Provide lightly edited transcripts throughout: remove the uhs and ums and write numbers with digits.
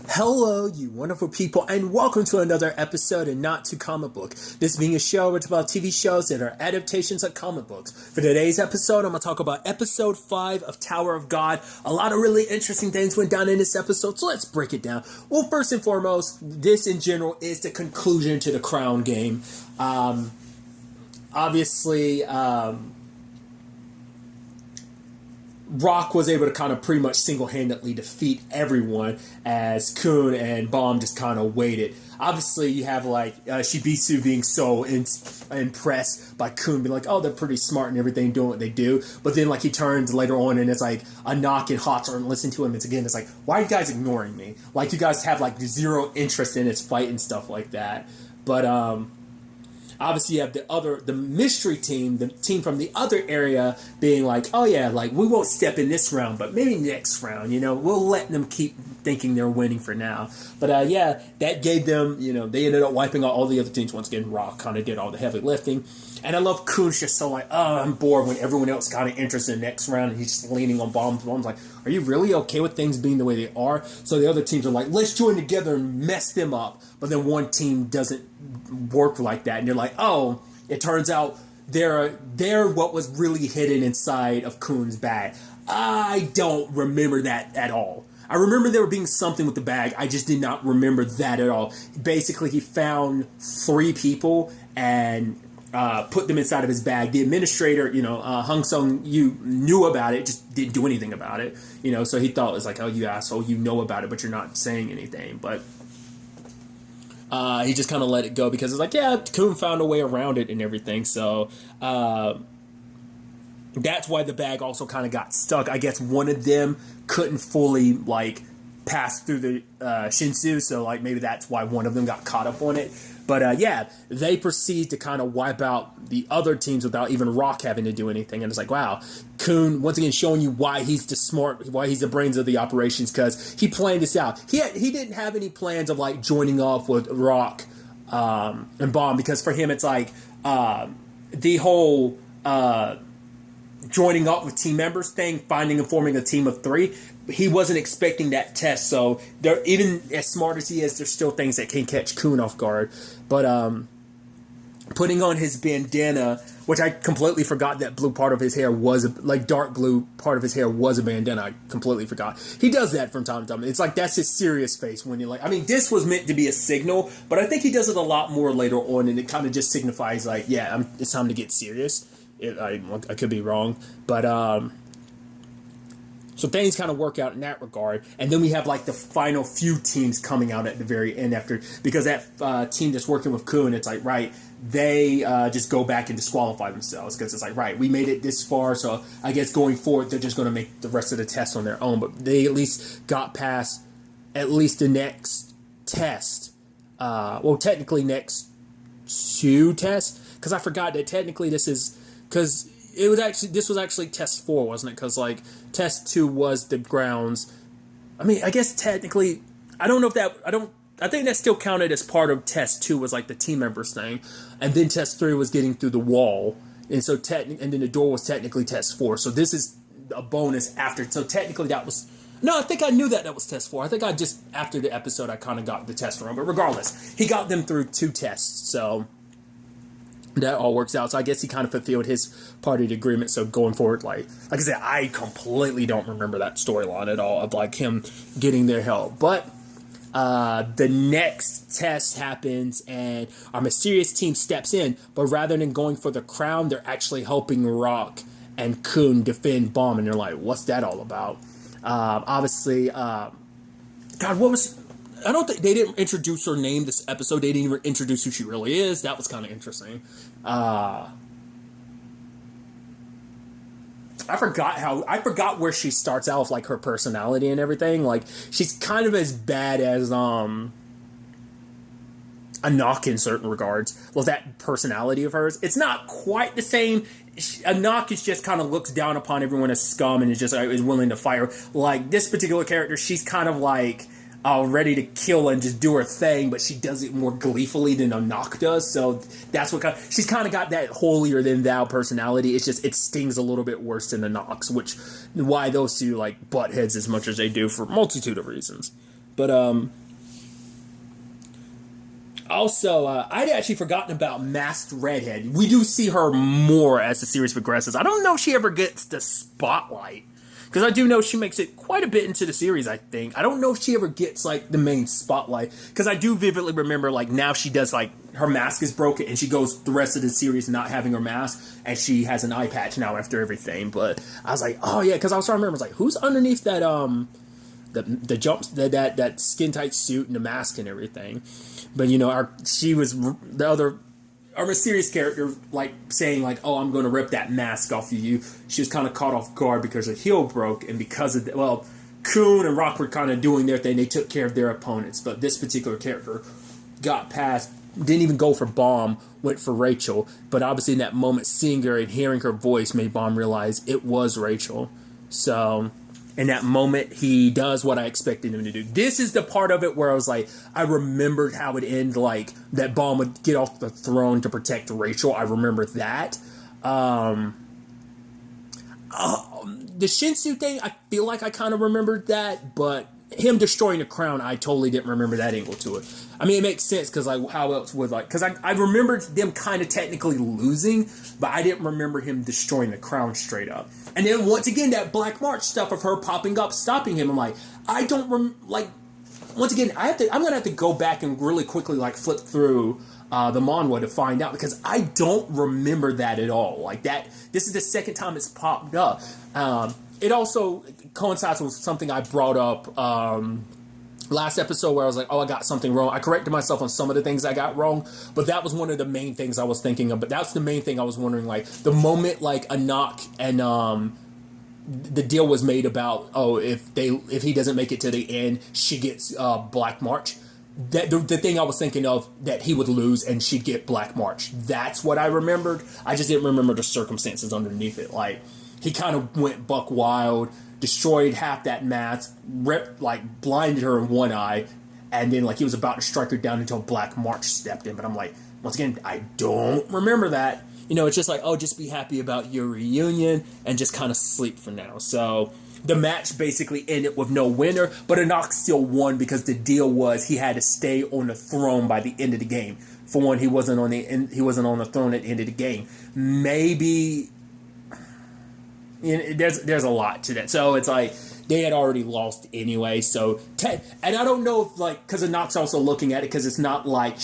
Hello, you wonderful people, and welcome to another episode of Not Too Comic Book. This being a show where it's about TV shows that are adaptations of comic books. For today's episode, I'm going to talk about episode 5 of Tower of God. A lot of really interesting things went down in this episode, so let's break it down. Well, first and foremost, this in general is the conclusion to the Crown game. Obviously, Rock was able to kind of pretty much single-handedly defeat everyone as Kun and Bomb just kind of waited. Obviously, you have like Shibisu being so impressed by Kun, being like, oh, they're pretty smart and everything, doing what they do. But then like he turns later on and it's like a knock and Hots aren't listening to him. It's like, why are you guys ignoring me? Like you guys have like zero interest in his fight and stuff like that. But obviously, you have the mystery team, the team from the other area, being like, oh yeah, like we won't step in this round, but maybe next round, we'll let them keep thinking they're winning for now. But yeah, that gave them, they ended up wiping out all the other teams. Once again, Rock kind of did all the heavy lifting. And I love Kun's just so like, oh, I'm bored when everyone else kind of interested in the next round and he's just leaning on Bomb's. Bomb's like, are you really okay with things being the way they are? So the other teams are like, let's join together and mess them up. But then one team doesn't work like that. And you're like, oh, it turns out they're what was really hidden inside of Kun's bag. I don't remember that at all. I remember there being something with the bag. I just did not remember that at all. Basically, he found 3 people and put them inside of his bag. The administrator, Hung Sung Yu knew about it, just didn't do anything about it. So he thought it was like, oh, you asshole, you know about it, but you're not saying anything. But he just kind of let it go because it's like, yeah, Kun found a way around it and everything. So that's why the bag also kind of got stuck. I guess one of them couldn't fully like pass through the Shinsu, so like maybe that's why one of them got caught up on it. But yeah, they proceed to kind of wipe out the other teams without even Rock having to do anything. And it's like, wow, Kun once again showing you why he's the brains of the operations, because he planned this out. He didn't have any plans of like joining off with Rock and Bomb, because for him it's like the whole joining up with team members thing, finding and forming a team of 3. He wasn't expecting that test, so there, even as smart as he is, there's still things that can catch Kun off guard. But putting on his bandana, which I completely forgot that blue part of his hair was like dark blue part of his hair was a bandana. I completely forgot. He does that from time to time. It's like that's his serious face when you're like, I mean, this was meant to be a signal, but I think he does it a lot more later on, and it kind of just signifies like, yeah, it's time to get serious. I could be wrong, but so things kind of work out in that regard. And then we have like the final few teams coming out at the very end after, because that team that's working with Kun, it's like, right, they just go back and disqualify themselves, because it's like, right, we made it this far, so I guess going forward they're just going to make the rest of the tests on their own. But they at least got past at least the next test. Well, technically next 2 tests, because I forgot that technically this is, because this was actually test 4, wasn't it? Because like test 2 was the grounds. I mean, I guess technically, I think that still counted as part of test 2, was like the team members thing, and then test 3 was getting through the wall, and so and then the door was technically test 4. So this is a bonus after. So technically that was. No, I think I knew that was test 4. I think I just, after the episode, I kind of got the test wrong. But regardless, he got them through 2 tests, so that all works out. So I guess he kind of fulfilled his part of the agreement. So going forward, like I said, I completely don't remember that storyline at all of like him getting their help. But the next test happens and our mysterious team steps in. But rather than going for the crown, they're actually helping Rock and Kun defend Bomb. And they're like, what's that all about? Obviously, God, what was... I don't think they didn't introduce her name this episode. They didn't even introduce who she really is. That was kind of interesting. I forgot where she starts out with like her personality and everything. Like she's kind of as bad as a Knock in certain regards. Well, that personality of hers, it's not quite the same. A Knock is just kind of looks down upon everyone as scum and is just is willing to fire. Like this particular character, she's kind of like ready to kill and just do her thing, but she does it more gleefully than a Knock does. So that's what she's kind of got that holier than thou personality. It's just it stings a little bit worse than the Knock's, which why those two like butt heads as much as they do for a multitude of reasons. But also, I'd actually forgotten about Masked Redhead. We do see her more as the series progresses. I don't know if she ever gets the spotlight, because I do know she makes it quite a bit into the series, I think. I don't know if she ever gets, like, the main spotlight, because I do vividly remember, like, now she does, like, her mask is broken, and she goes the rest of the series not having her mask, and she has an eye patch now after everything. But I was like, oh, yeah, because I was trying to remember, I was like, who's underneath that, the jumps, that skin-tight suit and the mask and everything? But, you know, she was the other, our mysterious character, like, saying, like, oh, I'm going to rip that mask off of you. She was kind of caught off guard because her heel broke, and because of, well, Kun and Rock were kind of doing their thing. They took care of their opponents, but this particular character got past, didn't even go for Bomb, went for Rachel. But obviously in that moment, seeing her and hearing her voice made Bomb realize it was Rachel. So in that moment, he does what I expected him to do. This is the part of it where I was like, I remembered how it ended, like, that Bomb would get off the throne to protect Rachel. I remember that. The Shinsu thing, I feel like I kind of remembered that, but him destroying the crown, I totally didn't remember that angle to it. I mean, it makes sense, because, like, how else would, like, because I remembered them kind of technically losing, but I didn't remember him destroying the crown straight up. And then, once again, that Black March stuff of her popping up, stopping him, I'm like, I don't, once again, I'm going to have to go back and really quickly, like, flip through the manhwa to find out, because I don't remember that at all. Like, that, this is the second time it's popped up. It also coincides with something I brought up last episode, where I was like, oh, I got something wrong. I corrected myself on some of the things I got wrong, but that was one of the main things I was thinking of. But that's the main thing I was wondering, like, the moment, like, Anak and the deal was made about, oh, if he doesn't make it to the end, she gets Black March. That the thing I was thinking of, that he would lose and she'd get Black March. That's what I remembered. I just didn't remember the circumstances underneath it. Like, he kind of went buck wild, destroyed half that mask, ripped, like, blinded her in one eye, and then, like, he was about to strike her down until Black March stepped in. But I'm like, once again, I don't remember that. You know, it's just like, oh, just be happy about your reunion and just kind of sleep for now. So the match basically ended with no winner, but Anak still won, because the deal was he had to stay on the throne by the end of the game. For one, he wasn't on the throne at the end of the game. Maybe, you know, there's a lot to that. So it's like, they had already lost anyway. So, and I don't know if, like, because Anak's also looking at it, because it's not like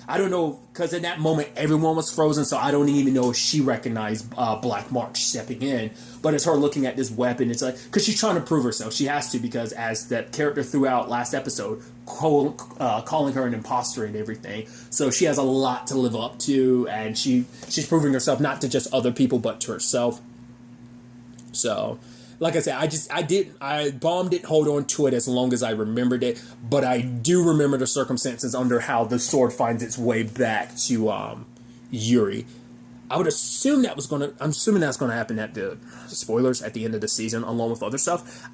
I don't know, because in that moment everyone was frozen, so I don't even know if she recognized Black March stepping in. But it's her looking at this weapon. It's like, because she's trying to prove herself. She has to, because as that character throughout last episode, calling her an imposter and everything. So she has a lot to live up to, and she's proving herself not to just other people, but to herself. So, like I said, Bomb didn't hold on to it as long as I remembered it, but I do remember the circumstances under how the sword finds its way back to Yuri. I would assume I'm assuming that's gonna happen at the spoilers at the end of the season, along with other stuff.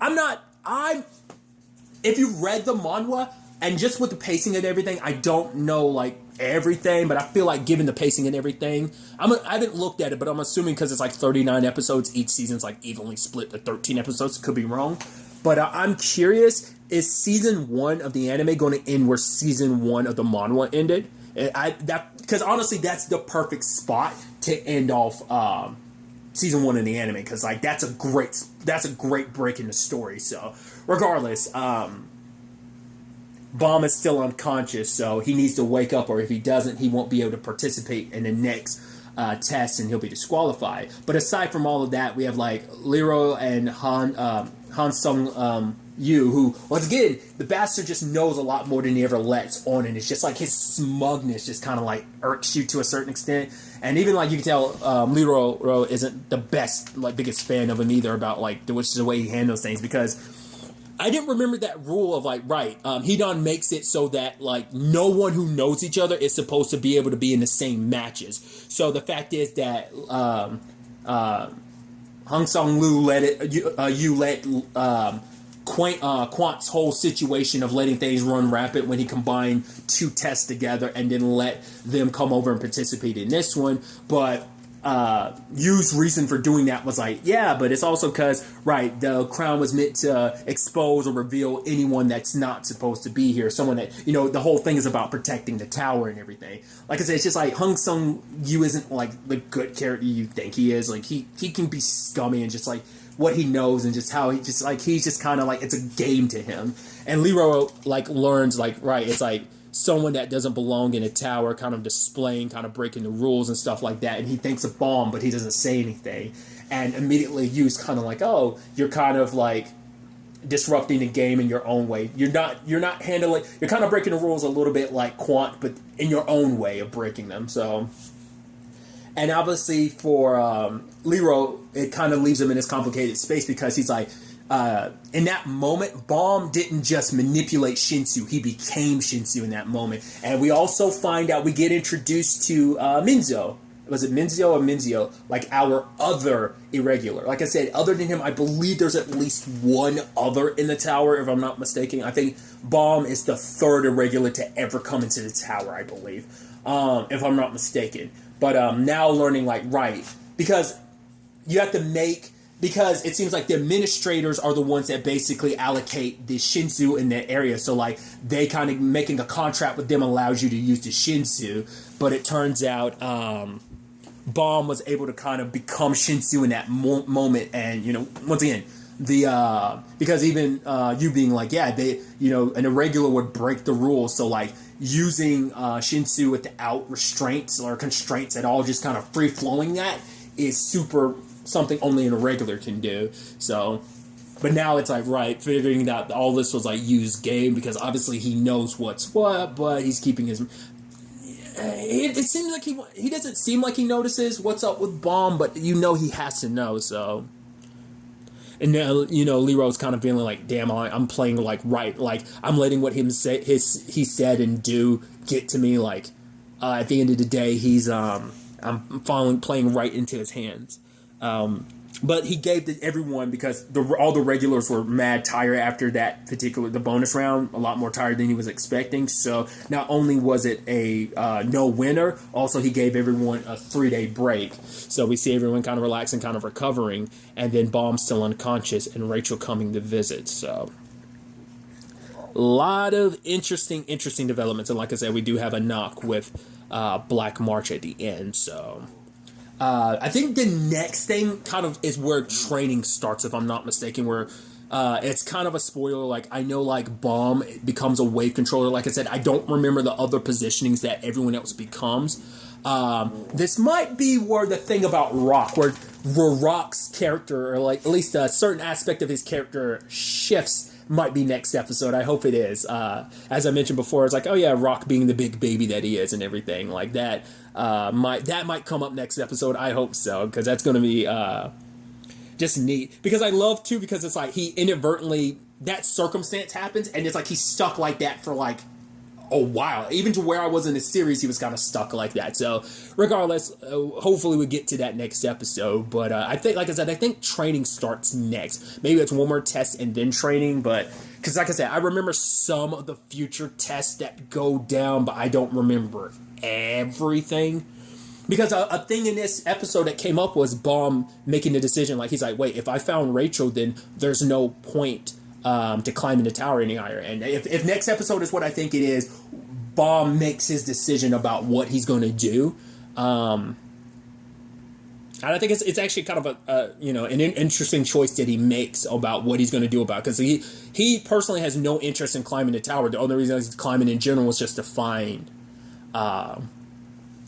If you read the manhwa, and just with the pacing and everything, I don't know, like, everything, but I feel like, given the pacing and everything, I haven't looked at it, but I'm assuming, because it's like 39 episodes, each season's like evenly split to 13 episodes. Could be wrong, but I'm curious, is season 1 of the anime going to end where season 1 of the manhwa ended? Because honestly, that's the perfect spot to end off season 1 in the anime, because, like, that's a great break in the story. So regardless, Bomb is still unconscious, so he needs to wake up, or if he doesn't, he won't be able to participate in the next test, and he'll be disqualified. But aside from all of that, we have, like, Lero and Han Sung Yu, who, once again, the bastard just knows a lot more than he ever lets on, and it's just like his smugness just kind of, like, irks you to a certain extent. And even, like, you can tell Lero isn't the best, like, biggest fan of him either, about, like, the way he handles things, because I didn't remember that rule of, like, Hedon makes it so that, like, no one who knows each other is supposed to be able to be in the same matches. So the fact is that Hong Song Lu let Quant's whole situation of letting things run rapid when he combined 2 tests together and then let them come over and participate in this one. But Yu's reason for doing that was like, yeah, but it's also because, right, the crown was meant to expose or reveal anyone that's not supposed to be here. Someone that, you know, the whole thing is about protecting the tower and everything. Like I said, it's just like Hong Sung Yu isn't like the good character you think he is. Like he can be scummy and just like what he knows and just how he just like, he's just kind of like, it's a game to him. And Lero like learns like, right, it's like, someone that doesn't belong in a tower, kind of displaying, kind of breaking the rules and stuff like that. And he thinks a bomb, but he doesn't say anything. And immediately Yu's kind of like, oh, you're kind of like disrupting the game in your own way. You're not handling, you're kind of breaking the rules a little bit like Quant, but in your own way of breaking them. So, and obviously for Lero, it kind of leaves him in this complicated space because he's like, in that moment, Bomb didn't just manipulate Shinsu, he became Shinsu in that moment. And we also find out, we get introduced to Minzo. Was it Minzo or Minzio? Like our other irregular. Like I said, other than him, I believe there's at least one other in the tower, if I'm not mistaken. I think Bomb is the third irregular to ever come into the tower, I believe, if I'm not mistaken. But now learning, like, right, because you have to make... Because it seems like the administrators are the ones that basically allocate the Shinsu in that area. So, like, they kind of making a contract with them allows you to use the Shinsu. But it turns out Bomb was able to kind of become Shinsu in that moment. And, you know, once again, because even you being like, yeah, they, you know, an irregular would break the rules. So, like, using Shinsu without restraints or constraints at all, just kind of free-flowing that is super... something only an irregular can do. So, but now it's like, right, figuring that all this was like Yu's game, because obviously he knows what's what, but he's keeping his... It seems like he doesn't seem like he notices what's up with Bomb, but you know he has to know, so... And now, you know, Leroy's kind of feeling like, damn, I'm playing like right, like I'm letting what he said and do get to me, like at the end of the day, he's I'm playing right into his hands. But he gave to everyone because all the regulars were mad tired after that the bonus round, a lot more tired than he was expecting. So not only was it a no winner, also he gave everyone a 3-day break. So we see everyone kind of relaxing, kind of recovering, and then Bomb's still unconscious and Rachel coming to visit. So a lot of interesting developments. And like I said, we do have a knock with Black March at the end. So... I think the next thing kind of is where training starts, if I'm not mistaken, where it's kind of a spoiler. Like, I know, like, Bomb becomes a wave controller. Like I said, I don't remember the other positionings that everyone else becomes. This might be where the thing about Rock, where Rock's character, or like at least a certain aspect of his character shifts, might be next episode. I hope it is. As I mentioned before, it's like, oh yeah, Rock being the big baby that he is and everything like that. Might come up next episode. I hope so, because that's going to be just neat. Because I love too, because it's like he inadvertently, that circumstance happens, and it's like he's stuck like that for like a while. Even to where I was in the series, he was kind of stuck like that. So regardless, hopefully we get to that next episode. But I think, like I said, I think training starts next. Maybe it's one more test and then training, but because like I said, I remember some of the future tests that go down, but I don't remember everything. Because a thing in this episode that came up was Bomb making the decision, like he's like, wait, if I found Rachel, then there's no point to climbing the tower any higher. And if next episode is what I think it is, Bomb makes his decision about what he's going to do. And I think it's actually kind of an interesting choice that he makes about what he's going to do about it. Because he personally has no interest in climbing the tower. The only reason he's climbing in general is just to find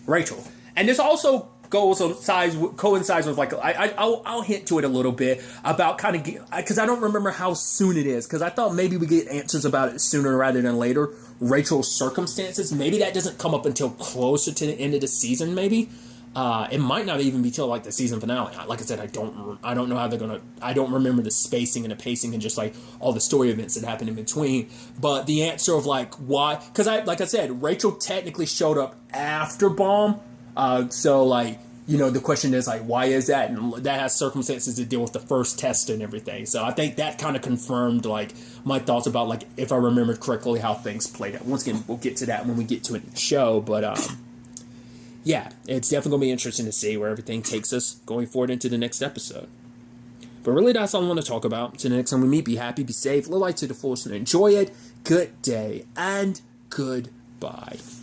Rachel. And this also coincides with, like, I'll hint to it a little bit about kind of, because I don't remember how soon it is, because I thought maybe we get answers about it sooner rather than later. Rachel's circumstances, maybe that doesn't come up until closer to the end of the season, maybe. It might not even be till like the season finale. Like I said, I don't know how they're gonna. I don't remember the spacing and the pacing and just like all the story events that happen in between. But the answer of like why, because like I said, Rachel technically showed up after Bomb. So like, you know, the question is like, why is that? And that has circumstances to deal with the first test and everything. So I think that kind of confirmed like my thoughts about like, if I remembered correctly, how things played out. Once again, we'll get to that when we get to it in the show. But yeah, it's definitely going to be interesting to see where everything takes us going forward into the next episode. But really, that's all I want to talk about. Until the next time we meet, be happy, be safe, live life to the fullest, and enjoy it. Good day, and goodbye.